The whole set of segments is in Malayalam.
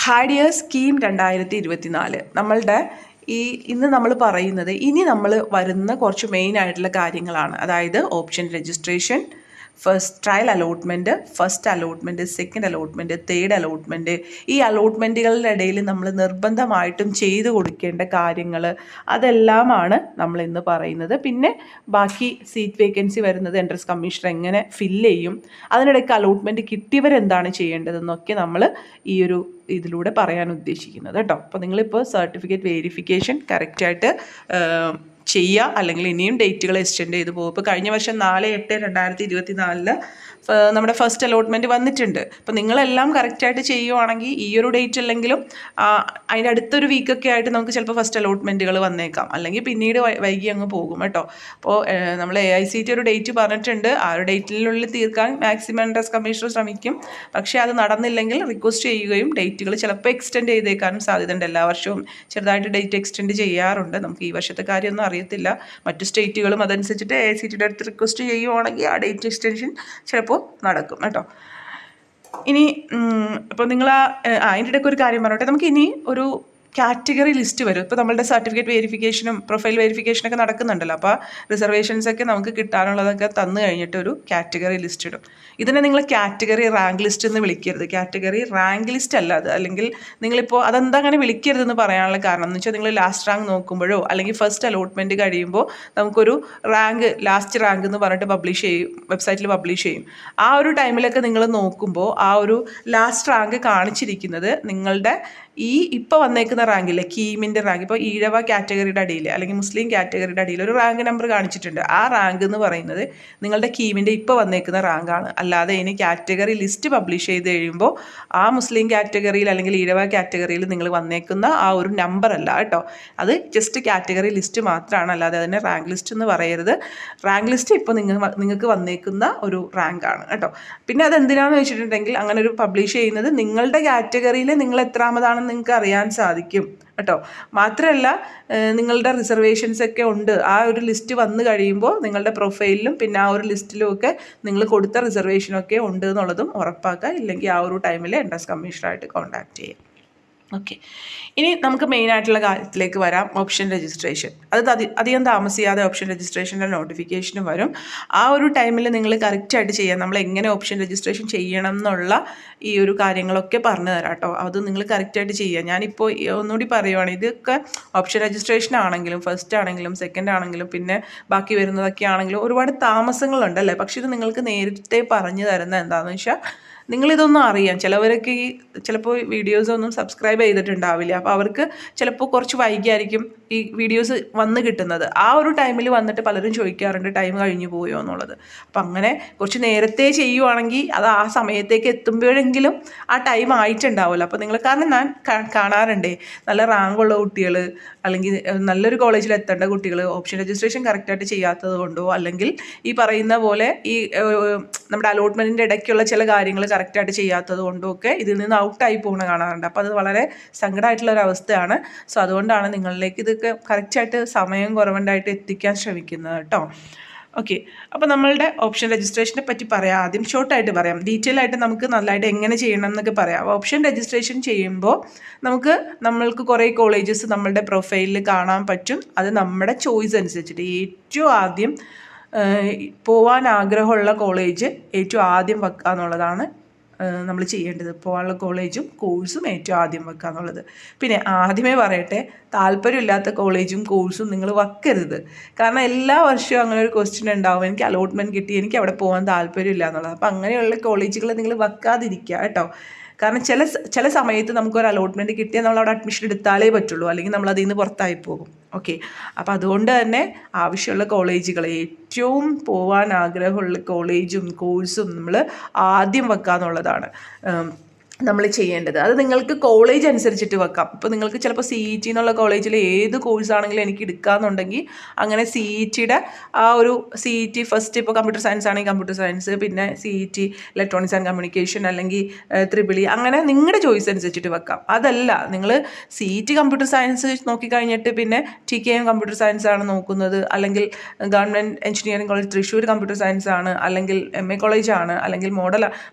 ഹാഡ് ഇയർ സ്കീം 2024 നമ്മളുടെ ഇന്ന് നമ്മൾ പറയുന്നത് ഇനി നമ്മൾ വരുന്ന കുറച്ച് മെയിൻ ആയിട്ടുള്ള കാര്യങ്ങളാണ്. അതായത് option registration, trial allotment, first allotment, second allotment, third allotment. ഈ അലോട്ട്മെൻറ്റുകളുടെ ഇടയിൽ നമ്മൾ നിർബന്ധമായിട്ടും ചെയ്തു കൊടുക്കേണ്ട കാര്യങ്ങൾ അതെല്ലാമാണ് നമ്മൾ ഇന്ന് പറയുന്നത്. പിന്നെ ബാക്കി സീറ്റ് വേക്കൻസി വരുന്നത് എൻട്രൻസ് കമ്മീഷണർ എങ്ങനെ ഫില്ല് ചെയ്യും, അതിനിടയ്ക്ക് അലോട്ട്മെൻറ്റ് കിട്ടിയവരെന്താണ് ചെയ്യേണ്ടതെന്നൊക്കെ നമ്മൾ ഈ ഒരു ഇതിലൂടെ പറയാൻ ഉദ്ദേശിക്കുന്നത് കേട്ടോ. അപ്പോൾ നിങ്ങളിപ്പോൾ സർട്ടിഫിക്കറ്റ് വെരിഫിക്കേഷൻ കറക്റ്റായിട്ട് ചെയ്യുക, അല്ലെങ്കിൽ ഇനിയും ഡേറ്റുകൾ എക്സ്റ്റെൻഡ് ചെയ്ത് പോകും. ഇപ്പോൾ കഴിഞ്ഞ വർഷം 4/8/2024 നമ്മുടെ ഫസ്റ്റ് അലോട്ട്മെൻറ്റ് വന്നിട്ടുണ്ട്. അപ്പോൾ നിങ്ങളെല്ലാം കറക്റ്റായിട്ട് ചെയ്യുവാണെങ്കിൽ ഈ ഒരു ഡേറ്റ് അല്ലെങ്കിലും അതിൻ്റെ അടുത്തൊരു വീക്കൊക്കെ ആയിട്ട് നമുക്ക് ചിലപ്പോൾ ഫസ്റ്റ് അലോട്ട്മെൻറ്റുകൾ വന്നേക്കാം, അല്ലെങ്കിൽ പിന്നീട് വൈകി അങ്ങ് പോകും കേട്ടോ. അപ്പോൾ നമ്മൾ AICTE ഒരു ഡേറ്റ് പറഞ്ഞിട്ടുണ്ട്, ആ ഒരു ഡേറ്റിനുള്ളിൽ തീർക്കാൻ മാക്സിമം എൻട്രൻസ് കമ്മീഷണർ ശ്രമിക്കും. പക്ഷേ അത് നടന്നില്ലെങ്കിൽ റിക്വസ്റ്റ് ചെയ്യുകയും ഡേറ്റുകൾ ചിലപ്പോൾ എക്സ്റ്റെൻഡ് ചെയ്തേക്കാനും സാധ്യതയുണ്ട്. എല്ലാ വർഷവും ചെറുതായിട്ട് ഡേറ്റ് എക്സ്റ്റെൻഡ് ചെയ്യാറുണ്ട്. നമുക്ക് ഈ വർഷത്തെ കാര്യമൊന്നും അറിയത്തില്ല. മറ്റു സ്റ്റേറ്റുകളും അതനുസരിച്ചിട്ട് AICTEയുടെ അടുത്ത് റിക്വസ്റ്റ് ചെയ്യുവാണെങ്കിൽ ആ ഡേറ്റ് എക്സ്റ്റൻഷൻ ചിലപ്പോൾ നടക്കും കേട്ടോ. ഇനി ഇപ്പോൾ നിങ്ങൾ അതിൻ്റെ ഇടയ്ക്ക് ഒരു കാര്യം പറഞ്ഞോട്ടെ, നമുക്ക് ഇനി ഒരു കാറ്റഗറി ലിസ്റ്റ് വരും. ഇപ്പോൾ നമ്മളുടെ സർട്ടിഫിക്കറ്റ് വെരിഫിക്കേഷനും പ്രൊഫൈൽ വെരിഫിക്കേഷനൊക്കെ നടക്കുന്നുണ്ടല്ലോ. അപ്പോൾ റിസർവേഷൻസൊക്കെ നമുക്ക് കിട്ടാനുള്ളതൊക്കെ തന്നു കഴിഞ്ഞിട്ട് ഒരു കാറ്റഗറി ലിസ്റ്റ് ഇടും. ഇതിനെ നിങ്ങൾ കാറ്റഗറി റാങ്ക് ലിസ്റ്റ് എന്ന് വിളിക്കരുത്. കാറ്റഗറി റാങ്ക് ലിസ്റ്റ് അല്ല അത്. അല്ലെങ്കിൽ നിങ്ങളിപ്പോൾ അതെന്താ അങ്ങനെ വിളിക്കരുതെന്ന് പറയാനുള്ള കാരണം എന്ന് വെച്ചാൽ, നിങ്ങൾ ലാസ്റ്റ് റാങ്ക് നോക്കുമ്പോഴോ അല്ലെങ്കിൽ ഫസ്റ്റ് അലോട്ട്മെൻറ്റ് കഴിയുമ്പോൾ നമുക്കൊരു റാങ്ക്, ലാസ്റ്റ് റാങ്ക് എന്ന് പറഞ്ഞിട്ട് പബ്ലിഷ് ചെയ്യും, വെബ്സൈറ്റിൽ പബ്ലിഷ് ചെയ്യും. ആ ഒരു ടൈമിലൊക്കെ നിങ്ങൾ നോക്കുമ്പോൾ ആ ഒരു ലാസ്റ്റ് റാങ്ക് കാണിച്ചിരിക്കുന്നത് നിങ്ങളുടെ ഈ ഇപ്പോൾ വന്നേക്കുന്ന റാങ്കില്ലേ, കീമിൻ്റെ റാങ്ക്. ഇപ്പോൾ ഈഴവ കാറ്റഗറിയുടെ അടിയിൽ അല്ലെങ്കിൽ മുസ്ലിം കാറ്റഗറിയുടെ അടിയിൽ ഒരു റാങ്ക് നമ്പർ കാണിച്ചിട്ടുണ്ട്. ആ റാങ്ക് എന്ന് പറയുന്നത് നിങ്ങളുടെ കീമിൻ്റെ ഇപ്പോൾ വന്നേക്കുന്ന റാങ്കാണ്. അല്ലാതെ ഇനി കാറ്റഗറി ലിസ്റ്റ് പബ്ലിഷ് ചെയ്ത് കഴിയുമ്പോൾ ആ മുസ്ലിം കാറ്റഗറിയിൽ അല്ലെങ്കിൽ ഈഴവ കാറ്റഗറിയിൽ നിങ്ങൾ വന്നേക്കുന്ന ആ ഒരു നമ്പർ അല്ല കേട്ടോ. അത് ജസ്റ്റ് കാറ്റഗറി ലിസ്റ്റ് മാത്രമാണ്, അല്ലാതെ അതിനെ റാങ്ക് ലിസ്റ്റ് എന്ന് പറയരുത്. റാങ്ക് ലിസ്റ്റ് ഇപ്പോൾ നിങ്ങൾക്ക് വന്നേക്കുന്ന ഒരു റാങ്കാണ് കേട്ടോ. പിന്നെ അതെന്തിനാണെന്ന് വെച്ചിട്ടുണ്ടെങ്കിൽ അങ്ങനെ ഒരു പബ്ലിഷ് ചെയ്യുന്നത് നിങ്ങളുടെ കാറ്റഗറിയിൽ നിങ്ങൾ എത്രാമതാണ് നിങ്ങൾക്ക് അറിയാൻ സാധിക്കും കേട്ടോ. മാത്രമല്ല നിങ്ങളുടെ റിസർവേഷൻസ് ഒക്കെ ഉണ്ട്, ആ ഒരു ലിസ്റ്റ് വന്നു കഴിയുമ്പോൾ നിങ്ങളുടെ പ്രൊഫൈലിലും പിന്നെ ആ ഒരു ലിസ്റ്റിലും ഒക്കെ നിങ്ങൾ കൊടുത്ത റിസർവേഷനൊക്കെ ഉണ്ട് എന്നുള്ളതും ഉറപ്പാക്കുക. ഇല്ലെങ്കിൽ ആ ഒരു ടൈമിൽ എൻട്രൻസ് കമ്മീഷണറായിട്ട് കോൺടാക്ട് ചെയ്യുക. ഓക്കെ, ഇനി നമുക്ക് മെയിനായിട്ടുള്ള കാര്യത്തിലേക്ക് വരാം. Option registration. അധികം താമസിയാതെ ഓപ്ഷൻ രജിസ്ട്രേഷൻ്റെ നോട്ടിഫിക്കേഷനും വരും. ആ ഒരു ടൈമിൽ നിങ്ങൾ കറക്റ്റായിട്ട് ചെയ്യാം. നമ്മൾ എങ്ങനെ ഓപ്ഷൻ രജിസ്ട്രേഷൻ ചെയ്യണം എന്നുള്ള ഈ ഒരു കാര്യങ്ങളൊക്കെ പറഞ്ഞു തരാം കേട്ടോ. അത് നിങ്ങൾ കറക്റ്റായിട്ട് ചെയ്യുക. ഞാനിപ്പോൾ ഒന്നുകൂടി പറയുവാണ്, ഇതൊക്കെ ഓപ്ഷൻ രജിസ്ട്രേഷൻ ആണെങ്കിലും ഫസ്റ്റ് ആണെങ്കിലും സെക്കൻഡ് ആണെങ്കിലും പിന്നെ ബാക്കി വരുന്നതൊക്കെ ആണെങ്കിലും ഒരുപാട് താമസങ്ങളുണ്ടല്ലേ. പക്ഷേ ഇത് നിങ്ങൾക്ക് നേരത്തെ പറഞ്ഞു തരുന്നത് എന്താണെന്ന് വെച്ചാൽ, നിങ്ങളിതൊന്നും അറിയാം. ചിലവരൊക്കെ ചിലപ്പോൾ വീഡിയോസൊന്നും സബ്സ്ക്രൈബ് ചെയ്തിട്ടുണ്ടാവില്ല. അപ്പോൾ അവർക്ക് ചിലപ്പോൾ കുറച്ച് വൈകിയായിരിക്കും ഈ വീഡിയോസ് വന്ന് കിട്ടുന്നത്. ആ ഒരു ടൈമിൽ വന്നിട്ട് പലരും ചോദിക്കാറുണ്ട് ടൈം കഴിഞ്ഞു പോയോ എന്നുള്ളത്. അപ്പം അങ്ങനെ കുറച്ച് നേരത്തെ ചെയ്യുവാണെങ്കിൽ അത് ആ സമയത്തേക്ക് എത്തുമ്പോഴെങ്കിലും ആ ടൈം ആയിട്ടുണ്ടാവുമല്ലോ. അപ്പോൾ നിങ്ങൾ, കാരണം ഞാൻ കാണാറുണ്ടേ നല്ല റാങ്കുള്ള കുട്ടികൾ അല്ലെങ്കിൽ നല്ലൊരു കോളേജിൽ എത്തേണ്ട കുട്ടികൾ ഓപ്ഷൻ രജിസ്ട്രേഷൻ കറക്റ്റായിട്ട് ചെയ്യാത്തത് കൊണ്ടോ അല്ലെങ്കിൽ ഈ പറയുന്ന പോലെ ഈ നമ്മുടെ അലോട്ട്മെൻറ്റിൻ്റെ ഇടയ്ക്കുള്ള ചില കാര്യങ്ങൾ കറക്റ്റായിട്ട് ചെയ്യാത്തത് കൊണ്ടും ഒക്കെ ഇതിൽ നിന്ന് ഔട്ടായി പോകുന്ന കാണാറുണ്ട്. അപ്പോൾ അത് വളരെ സങ്കടമായിട്ടുള്ള ഒരു അവസ്ഥയാണ്. സോ അതുകൊണ്ടാണ് നിങ്ങളിലേക്ക് ഇതൊക്കെ കറക്റ്റായിട്ട് സമയം കുറവുണ്ടായിട്ട് എത്തിക്കാൻ ശ്രമിക്കുന്നത് കേട്ടോ. ഓക്കെ, അപ്പോൾ നമ്മളുടെ ഓപ്ഷൻ രജിസ്ട്രേഷനെ പറ്റി പറയാം. ആദ്യം ഷോർട്ടായിട്ട് പറയാം, ഡീറ്റെയിൽ ആയിട്ട് നമുക്ക് നല്ലതായിട്ട് എങ്ങനെ ചെയ്യണം എന്നൊക്കെ പറയാം. ഓപ്ഷൻ രജിസ്ട്രേഷൻ ചെയ്യുമ്പോൾ നമ്മൾക്ക് കുറേ കോളേജസ് നമ്മളുടെ പ്രൊഫൈലിൽ കാണാൻ പറ്റും. അത് നമ്മുടെ ചോയ്സ് അനുസരിച്ചിട്ട് ഏറ്റവും ആദ്യം പോവാൻ ആഗ്രഹമുള്ള കോളേജ് ഏറ്റവും ആദ്യം വെക്കുക എന്നുള്ളതാണ് നമ്മൾ ചെയ്യേണ്ടത്. പോകാനുള്ള കോളേജും കോഴ്സും ഏറ്റവും ആദ്യം വെക്കുക എന്നുള്ളത്. പിന്നെ ആദ്യമേ പറയട്ടെ, താല്പര്യമില്ലാത്ത കോളേജും കോഴ്സും നിങ്ങൾ വെക്കരുത്. കാരണം എല്ലാ വർഷവും അങ്ങനെ ഒരു ക്വസ്റ്റ്യൻ ഉണ്ടാവും, എനിക്ക് അലോട്ട്മെൻറ്റ് കിട്ടി, എനിക്ക് അവിടെ പോകാൻ താല്പര്യമില്ല എന്നുള്ളത്. അപ്പോൾ അങ്ങനെയുള്ള കോളേജുകൾ നിങ്ങൾ വെക്കാതിരിക്കുക കേട്ടോ. കാരണം ചില സമയത്ത് നമുക്കൊരു അലോട്ട്മെൻറ്റ് കിട്ടിയാൽ നമ്മൾ അവിടെ അഡ്മിഷൻ എടുത്താലേ പറ്റുള്ളൂ, അല്ലെങ്കിൽ നമ്മൾ അതിൽ നിന്ന് പുറത്തായി പോകും. ഓക്കെ, അപ്പോൾ അതുകൊണ്ട് തന്നെ ആവശ്യമുള്ള കോളേജുകൾ, ഏറ്റവും പോകാൻ ആഗ്രഹമുള്ള കോളേജും കോഴ്സും നമ്മൾ ആദ്യം വെക്കുക എന്നുള്ളതാണ് നമ്മൾ ചെയ്യേണ്ടത്. അത് നിങ്ങൾക്ക് കോളേജ് അനുസരിച്ചിട്ട് വെക്കാം. ഇപ്പോൾ നിങ്ങൾക്ക് ചിലപ്പോൾ CET എന്നുള്ള കോളേജിൽ ഏത് കോഴ്സാണെങ്കിലും എനിക്ക് എടുക്കാമെന്നുണ്ടെങ്കിൽ അങ്ങനെ CETയുടെ ആ ഒരു CET ഫസ്റ്റ്, ഇപ്പോൾ കമ്പ്യൂട്ടർ സയൻസ് ആണെങ്കിൽ കമ്പ്യൂട്ടർ സയൻസ്, പിന്നെ CET ഇലക്ട്രോണിക്സ് ആൻഡ് കമ്മ്യൂണിക്കേഷൻ അല്ലെങ്കിൽ EEE, അങ്ങനെ നിങ്ങളുടെ ചോയ്സ് അനുസരിച്ചിട്ട് വെക്കാം. അതല്ല നിങ്ങൾ CET കമ്പ്യൂട്ടർ സയൻസ് നോക്കിക്കഴിഞ്ഞിട്ട് പിന്നെ TKM കമ്പ്യൂട്ടർ സയൻസ് ആണ് നോക്കുന്നത്, അല്ലെങ്കിൽ government engineering college Thrissur computer science ആണ്, അല്ലെങ്കിൽ MA കോളേജ് ആണ്, അല്ലെങ്കിൽ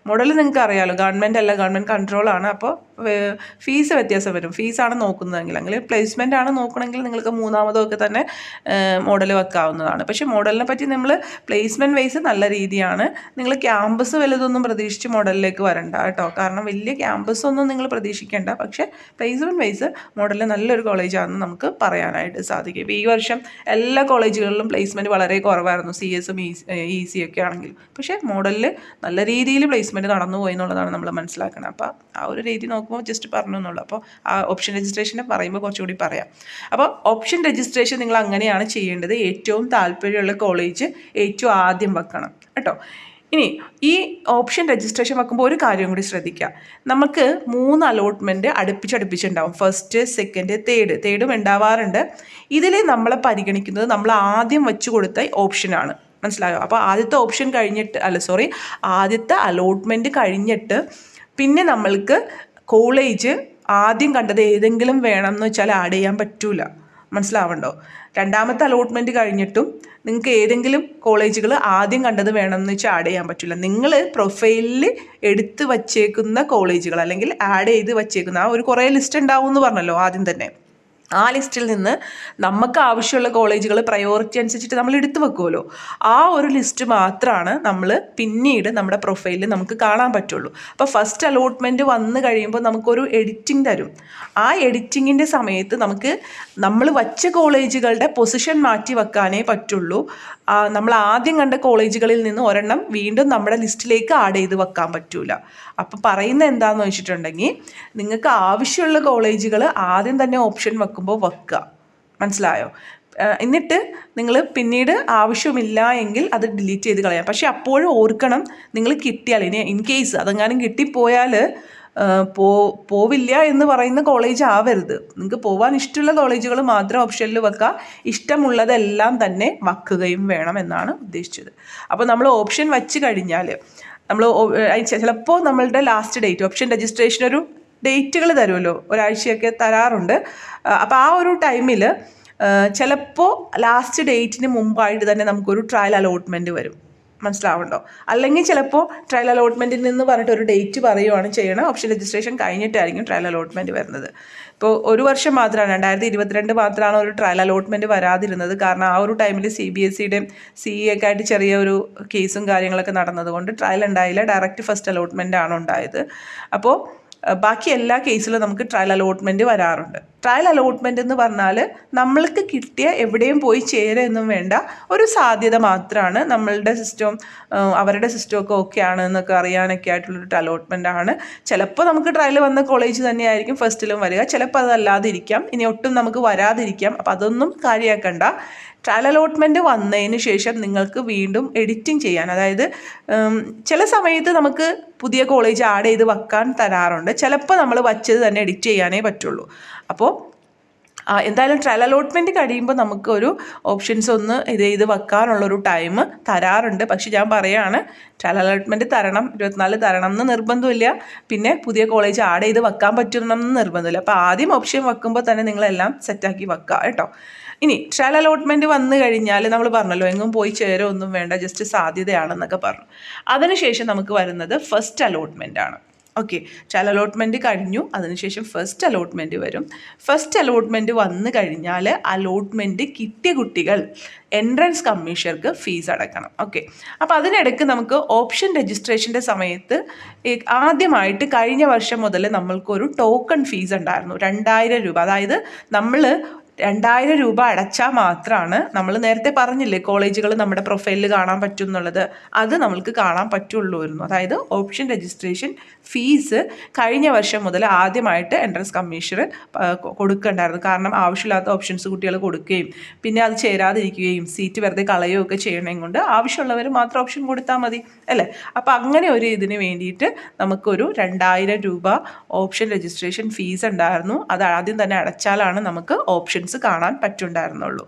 മോഡൽ നിങ്ങൾക്ക് അറിയാമല്ലോ, ഗവൺമെൻറ് അല്ല, ഗവൺമെൻറ് കൺട്രോളാണ്. അപ്പോൾ ഫീസ് വ്യത്യാസം വരും. ഫീസാണ് നോക്കുന്നതെങ്കിൽ, അല്ലെങ്കിൽ പ്ലേസ്മെൻ്റ് ആണ് നോക്കണമെങ്കിൽ നിങ്ങൾക്ക് മൂന്നാമതോ ഒക്കെ തന്നെ മോഡൽ വെക്കാവുന്നതാണ്. പക്ഷേ മോഡലിനെ പറ്റി നമ്മൾ പ്ലേസ്മെൻറ്റ് വൈസ് നല്ല രീതിയാണ്. നിങ്ങൾ ക്യാമ്പസ് വലുതൊന്നും പ്രതീക്ഷിച്ച് മോഡലിലേക്ക് വരണ്ട കേട്ടോ. കാരണം വലിയ ക്യാമ്പസ് ഒന്നും നിങ്ങൾ പ്രതീക്ഷിക്കേണ്ട. പക്ഷേ പ്ലേസ്മെൻറ്റ് വൈസ് മോഡൽ നല്ലൊരു കോളേജാണെന്ന് നമുക്ക് പറയാനായിട്ട് സാധിക്കും. ഇപ്പോൾ ഈ വർഷം എല്ലാ കോളേജുകളിലും പ്ലേസ്മെൻറ്റ് വളരെ കുറവായിരുന്നു, CS ഉം EC ഒക്കെ ആണെങ്കിലും. പക്ഷേ മോഡലിൽ നല്ല രീതിയിൽ പ്ലേസ്മെൻറ്റ് നടന്നു പോയി എന്നുള്ളതാണ് നമ്മൾ മനസ്സിലാക്കുന്നത്. അപ്പോൾ ആ ഒരു രീതി നോക്കുമ്പോൾ ജസ്റ്റ് പറഞ്ഞു എന്നുള്ളൂ. അപ്പോൾ ആ ഓപ്ഷൻ രജിസ്ട്രേഷനെ പറയുമ്പോൾ കുറച്ചുകൂടി പറയാം. അപ്പോൾ ഓപ്ഷൻ രജിസ്ട്രേഷൻ നിങ്ങൾ അങ്ങനെയാണ് ചെയ്യേണ്ടത്. ഏറ്റവും താല്പര്യമുള്ള കോളേജ് ഏറ്റവും ആദ്യം വെക്കണം കേട്ടോ. ഇനി ഈ ഓപ്ഷൻ രജിസ്ട്രേഷൻ വെക്കുമ്പോൾ ഒരു കാര്യം കൂടി ശ്രദ്ധിക്കുക. നമുക്ക് 3 അലോട്ട്മെൻറ്റ് അടുപ്പിച്ചുണ്ടാവും. ഫസ്റ്റ്, സെക്കൻഡ്, തേർഡും ഉണ്ടാവാറുണ്ട്. ഇതിൽ നമ്മളെ പരിഗണിക്കുന്നത് നമ്മൾ ആദ്യം വെച്ച് കൊടുത്ത ഓപ്ഷനാണ്. മനസ്സിലായോ? അപ്പോൾ ആദ്യത്തെ അലോട്ട്മെൻറ്റ് കഴിഞ്ഞിട്ട് പിന്നെ നമ്മൾക്ക് കോളേജ് ആദ്യം കണ്ടത് ഏതെങ്കിലും വേണമെന്ന് വെച്ചാൽ ആഡ് ചെയ്യാൻ പറ്റൂല. മനസ്സിലാവണ്ടോ? രണ്ടാമത്തെ അലോട്ട്മെൻറ്റ് കഴിഞ്ഞിട്ടും നിങ്ങൾക്ക് ഏതെങ്കിലും കോളേജുകൾ ആദ്യം കണ്ടത് വേണമെന്ന് വെച്ചാൽ ആഡ് ചെയ്യാൻ പറ്റില്ല. നിങ്ങൾ പ്രൊഫൈലിൽ എടുത്ത് വച്ചേക്കുന്ന കോളേജുകൾ, അല്ലെങ്കിൽ ആഡ് ചെയ്ത് വച്ചേക്കുന്ന ആ ഒരു കുറേ ലിസ്റ്റ് ഉണ്ടാവും എന്ന് പറഞ്ഞല്ലോ ആദ്യം തന്നെ. ആ ലിസ്റ്റിൽ നിന്ന് നമുക്ക് ആവശ്യമുള്ള കോളേജുകൾ പ്രയോറിറ്റി അനുസരിച്ചിട്ട് നമ്മൾ എടുത്തു വെക്കുമല്ലോ. ആ ഒരു ലിസ്റ്റ് മാത്രമാണ് നമ്മൾ പിന്നീട് നമ്മുടെ പ്രൊഫൈലിൽ നമുക്ക് കാണാൻ പറ്റുള്ളൂ. അപ്പോൾ ഫസ്റ്റ് അലോട്ട്മെൻറ്റ് വന്നു കഴിയുമ്പോൾ നമുക്കൊരു എഡിറ്റിംഗ് തരും. ആ എഡിറ്റിങ്ങിൻ്റെ സമയത്ത് നമ്മൾ വച്ച കോളേജുകളുടെ പൊസിഷൻ മാറ്റി വെക്കാനേ പറ്റുള്ളൂ. നമ്മൾ ആദ്യം കണ്ട കോളേജുകളിൽ നിന്ന് ഒരെണ്ണം വീണ്ടും നമ്മുടെ ലിസ്റ്റിലേക്ക് ആഡ് ചെയ്ത് വെക്കാൻ പറ്റൂല. അപ്പോൾ പറയുന്നത് എന്താണെന്ന് വെച്ചിട്ടുണ്ടെങ്കിൽ, നിങ്ങൾക്ക് ആവശ്യമുള്ള കോളേജുകൾ ആദ്യം തന്നെ ഓപ്ഷൻ വെക്കുമ്പോൾ വെക്കുക. മനസ്സിലായോ? എന്നിട്ട് നിങ്ങൾ പിന്നീട് ആവശ്യമില്ല എങ്കിൽ അത് ഡിലീറ്റ് ചെയ്ത് കളയാം. പക്ഷേ അപ്പോഴും ഓർക്കണം, നിങ്ങൾ കിട്ടിയാൽ, ഇനി ഇൻ കേസ് അതെങ്ങാനും കിട്ടിപ്പോയാൽ പോവില്ല എന്ന് പറയുന്ന കോളേജ് ആവരുത്. നിങ്ങൾക്ക് പോകാൻ ഇഷ്ടമുള്ള കോളേജുകൾ മാത്രം ഓപ്ഷനിൽ വെക്കുക. ഇഷ്ടമുള്ളതെല്ലാം തന്നെ വെക്കുകയും വേണം എന്നാണ് ഉദ്ദേശിച്ചത്. അപ്പോൾ നമ്മൾ ഓപ്ഷൻ വച്ച് കഴിഞ്ഞാൽ ചിലപ്പോൾ നമ്മളുടെ ലാസ്റ്റ് ഡേറ്റ്, ഓപ്ഷൻ രജിസ്ട്രേഷൻ ഒരു ഡേറ്റുകൾ തരുമല്ലോ, ഒരാഴ്ചയൊക്കെ തരാറുണ്ട്. അപ്പോൾ ആ ഒരു ടൈമിൽ ചിലപ്പോൾ ലാസ്റ്റ് ഡേറ്റിന് മുമ്പായിട്ട് തന്നെ നമുക്കൊരു ട്രയൽ അലോട്ട്മെൻറ്റ് വരും. മനസ്സിലാവുണ്ടോ? അല്ലെങ്കിൽ ചിലപ്പോൾ ട്രയൽ അലോട്ട്മെൻറ്റിൽ നിന്ന് പറഞ്ഞിട്ട് ഒരു ഡേറ്റ് പറയുകയാണ് ചെയ്യണം. ഓപ്ഷൻ രജിസ്ട്രേഷൻ കഴിഞ്ഞിട്ടായിരിക്കും ട്രയൽ അലോട്ട്മെൻറ്റ് വരുന്നത്. ഇപ്പോൾ ഒരു വർഷം മാത്രമാണ്, 2022 മാത്രമാണ് ഒരു ട്രയൽ അലോട്ട്മെൻറ്റ് വരാതിരുന്നത്. കാരണം ആ ഒരു ടൈമിൽ CBSEയുടെയും CE ഒക്കെ ആയിട്ട് ചെറിയൊരു കേസും കാര്യങ്ങളൊക്കെ നടന്നതുകൊണ്ട് ട്രയൽ ഉണ്ടായില്ല. ഡയറക്റ്റ് ഫസ്റ്റ് അലോട്ട്മെൻ്റ് ആണ് ഉണ്ടായത്. അപ്പോൾ ബാക്കി എല്ലാ കേസിലും നമുക്ക് ട്രയൽ അലോട്ട്മെൻറ്റ് വരാറുണ്ട്. ട്രയൽ അലോട്ട്മെൻറ്റ് എന്ന് പറഞ്ഞാൽ നമ്മൾക്ക് കിട്ടിയ എവിടെയും പോയി ചേരുകയൊന്നും വേണ്ട, ഒരു സാധ്യത മാത്രമാണ്. നമ്മളുടെ സിസ്റ്റവും അവരുടെ സിസ്റ്റമൊക്കെ ഓക്കെ ആണ് എന്നൊക്കെ അറിയാനൊക്കെ ആയിട്ടുള്ളൊരു അലോട്ട്മെൻ്റ് ആണ്. ചിലപ്പോൾ നമുക്ക് ട്രയൽ വന്ന കോളേജ് തന്നെയായിരിക്കും ഫസ്റ്റിലും വരിക, ചിലപ്പോൾ അതല്ലാതിരിക്കാം, ഇനി ഒട്ടും നമുക്ക് വരാതിരിക്കാം. അപ്പോൾ അതൊന്നും കാര്യമാക്കണ്ട. ട്രയൽ അലോട്ട്മെൻറ്റ് വന്നതിന് ശേഷം നിങ്ങൾക്ക് വീണ്ടും എഡിറ്റിംഗ് ചെയ്യാൻ, അതായത് ചില സമയത്ത് നമുക്ക് പുതിയ കോളേജ് ആഡ് ചെയ്ത് വെക്കാൻ തരാറുണ്ട്. ചിലപ്പോൾ നമ്മൾ വച്ചത് തന്നെ എഡിറ്റ് ചെയ്യാനേ പറ്റുള്ളൂ. അപ്പോൾ എന്തായാലും ട്രയൽ അലോട്ട്മെൻറ്റ് കഴിയുമ്പോൾ നമുക്കൊരു ഓപ്ഷൻസ് ഒന്ന് ഇത് വെക്കാനുള്ളൊരു ടൈം തരാറുണ്ട്. പക്ഷെ ഞാൻ പറയുകയാണ്, ട്രയൽ അലോട്ട്മെൻറ്റ് 24 തരണം എന്ന് നിർബന്ധമില്ല. പിന്നെ പുതിയ കോളേജ് ആഡ് ചെയ്ത് വെക്കാൻ പറ്റുമെന്ന് നിർബന്ധമില്ല. അപ്പോൾ ആദ്യം ഓപ്ഷൻ വെക്കുമ്പോൾ തന്നെ നിങ്ങളെല്ലാം സെറ്റാക്കി വെക്കുക കേട്ടോ. ഇനി ട്രയൽ അലോട്ട്മെൻറ്റ് വന്നു കഴിഞ്ഞാൽ നമ്മൾ പറഞ്ഞല്ലോ, എങ്ങും പോയി ചേരൊന്നും വേണ്ട, ജസ്റ്റ് സാധ്യതയാണെന്നൊക്കെ പറഞ്ഞു. അതിനുശേഷം നമുക്ക് വരുന്നത് ഫസ്റ്റ് അലോട്ട്മെൻ്റ് ആണ്. ഓക്കെ, ട്രയൽ അലോട്ട്മെൻറ്റ് കഴിഞ്ഞു, അതിനുശേഷം ഫസ്റ്റ് അലോട്ട്മെൻറ്റ് വരും. ഫസ്റ്റ് അലോട്ട്മെൻറ്റ് വന്നു കഴിഞ്ഞാൽ അലോട്ട്മെൻറ്റ് കിട്ടിയ കുട്ടികൾ എൻട്രൻസ് കമ്മീഷണർക്ക് ഫീസ് അടക്കണം. ഓക്കെ, അപ്പോൾ അതിനിടയ്ക്ക് നമുക്ക് ഓപ്ഷൻ രജിസ്ട്രേഷൻ്റെ സമയത്ത് ആദ്യമായിട്ട് കഴിഞ്ഞ വർഷം മുതൽ നമ്മൾക്കൊരു ടോക്കൺ ഫീസ് ഉണ്ടായിരുന്നു, 2000 രൂപ. അതായത് നമ്മൾ 2000 രൂപ അടച്ചാൽ മാത്രമാണ്, നമ്മൾ നേരത്തെ പറഞ്ഞില്ലേ കോളേജുകൾ നമ്മുടെ പ്രൊഫൈലിൽ കാണാൻ പറ്റും എന്നുള്ളത്, അത് നമ്മൾക്ക് കാണാൻ പറ്റുള്ളൂയിരുന്നു. അതായത് ഓപ്ഷൻ രജിസ്ട്രേഷൻ ഫീസ് കഴിഞ്ഞ വർഷം മുതൽ ആദ്യമായിട്ട് എൻട്രൻസ് കമ്മീഷണർ കൊടുക്കേണ്ടായിരുന്നു. കാരണം ആവശ്യമില്ലാത്ത ഓപ്ഷൻസ് കുട്ടികൾ കൊടുക്കുകയും പിന്നെ അത് ചേരാതിരിക്കുകയും സീറ്റ് വെറുതെ കളയുകയും ഒക്കെ ചെയ്യണേം കൊണ്ട് ആവശ്യമുള്ളവർ മാത്രം ഓപ്ഷൻ കൊടുത്താൽ മതി അല്ലേ. അപ്പോൾ അങ്ങനെ ഒരു ഇതിന് വേണ്ടിയിട്ട് നമുക്കൊരു 2000 രൂപ ഓപ്ഷൻ രജിസ്ട്രേഷൻ ഫീസ് ഉണ്ടായിരുന്നു. അത് ആദ്യം തന്നെ അടച്ചാലാണ് നമുക്ക് ഓപ്ഷൻ കാണാൻ പറ്റുണ്ടായിരുന്നുള്ളൂ.